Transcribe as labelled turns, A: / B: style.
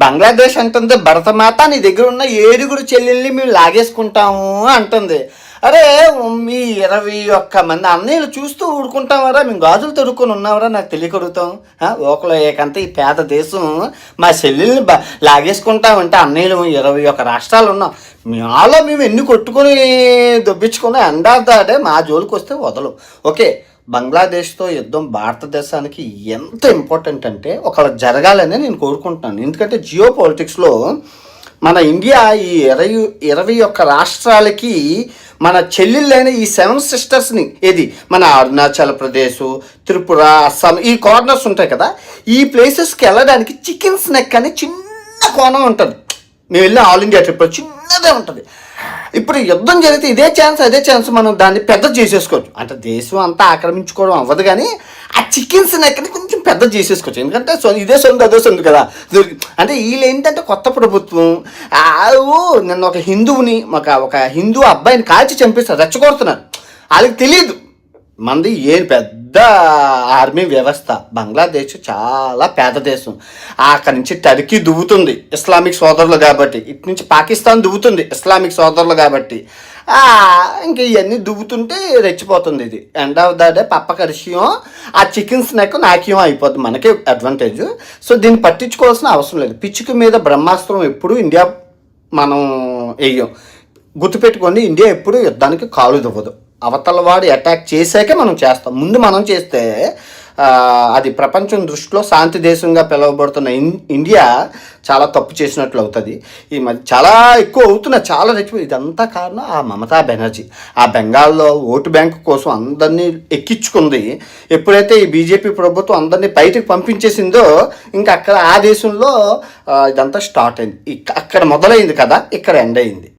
A: బంగ్లాదేశ్ అంటుంది భరతమాత నీ దగ్గర ఉన్న 7 చెల్లెల్ని మేము లాగేసుకుంటాము అంటుంది. అరే మీ 21 మంది అన్నయ్యలు చూస్తూ ఊరుకుంటామరా, మేము గాజులు తొడుక్కొని ఉన్నామరా, నాకు తెలియకడుగుతాం. ఓకలో ఏకంతా ఈ పేద దేశం మా చెల్లెల్ని లాగేసుకుంటామంటే అన్నయ్యలు 21 రాష్ట్రాలు ఉన్నాం, మాలో మేము ఎన్ని కొట్టుకొని దొబ్బించుకుని ఎండాదాడే మా జోలికి వస్తే వదలు. ఓకే, బంగ్లాదేశ్తో యుద్ధం భారతదేశానికి ఎంత ఇంపార్టెంట్ అంటే ఒకవేళ జరగాలని నేను కోరుకుంటున్నాను. ఎందుకంటే జియో పాలిటిక్స్లో మన ఇండియా ఈ 21 రాష్ట్రాలకి మన చెల్లెళ్ళైన ఈ 7 సిస్టర్స్ని, ఏది మన అరుణాచల్ ప్రదేశ్, త్రిపుర, అస్సాం, ఈ కార్నర్స్ ఉంటాయి కదా, ఈ ప్లేసెస్కి వెళ్ళడానికి చికెన్ స్నెక్ అని చిన్న కోణం ఉంటుంది. మేము వెళ్ళిన ఆల్ ఇండియా ట్రిప్లో చిన్నదే ఉంటుంది. ఇప్పుడు యుద్ధం జరిగితే ఇదే ఛాన్స్ మనం దాన్ని పెద్ద చేసేసుకోవచ్చు. అంటే దేశం అంతా ఆక్రమించుకోవడం అవ్వదు, కానీ ఆ చికెన్స్ నెక్కని కొంచెం పెద్ద చేసేసుకోవచ్చు. ఎందుకంటే ఇదే సొంత అదే సొంత కదా. అంటే వీళ్ళు ఏంటంటే కొత్త ప్రభుత్వం, నిన్న ఒక హిందువుని ఒక హిందూ అబ్బాయిని కాల్చి చంపిస్తారు, రెచ్చగొడుతున్నారు. వాళ్ళకి తెలియదు మనది ఏం పెద్ద ఆర్మీ వ్యవస్థ. బంగ్లాదేశ్ చాలా పేద దేశం. అక్కడి నుంచి టర్కీ దువ్వుతుంది ఇస్లామిక్ సోదరులు కాబట్టి, ఇటు నుంచి పాకిస్తాన్ దువ్వుతుంది ఇస్లామిక్ సోదరులు కాబట్టి, ఇంక ఇవన్నీ దువ్వుతుంటే రెచ్చిపోతుంది. ఇది ఎండ్ ఆఫ్ ద డే పప్ప కరిషియం ఆ చికెన్ స్నాక్ నాక్యం అయిపోతుంది, మనకే అడ్వాంటేజ్. సో దీన్ని పట్టించుకోవాల్సిన అవసరం లేదు. పిచ్చుక మీద బ్రహ్మాస్త్రం ఎప్పుడు ఇండియా మనం వేయం. గుర్తుపెట్టుకోండి, ఇండియా ఎప్పుడు యుద్ధానికి కాలు దువ్వదు. అవతల వాడు అటాక్ చేశాకే మనం చేస్తాం. ముందు మనం చేస్తే అది ప్రపంచం దృష్టిలో శాంతి దేశంగా పిలువబడుతున్న ఇండియా చాలా తప్పు చేసినట్లు అవుతుంది. ఈ మధ్య చాలా ఎక్కువ అవుతున్నాయి, చాలా రెచ్చిపోయి. ఇదంతా కారణం ఆ మమతా బెనర్జీ. ఆ బెంగాల్లో ఓటు బ్యాంకు కోసం అందరినీ ఎక్కించుకుంది. ఎప్పుడైతే ఈ బీజేపీ ప్రభుత్వం అందరినీ బయటకు పంపించేసిందో ఇంకా అక్కడ ఆ దేశంలో ఇదంతా స్టార్ట్ అయింది. అక్కడ మొదలైంది కదా, ఇక్కడ ఎండ్ అయింది.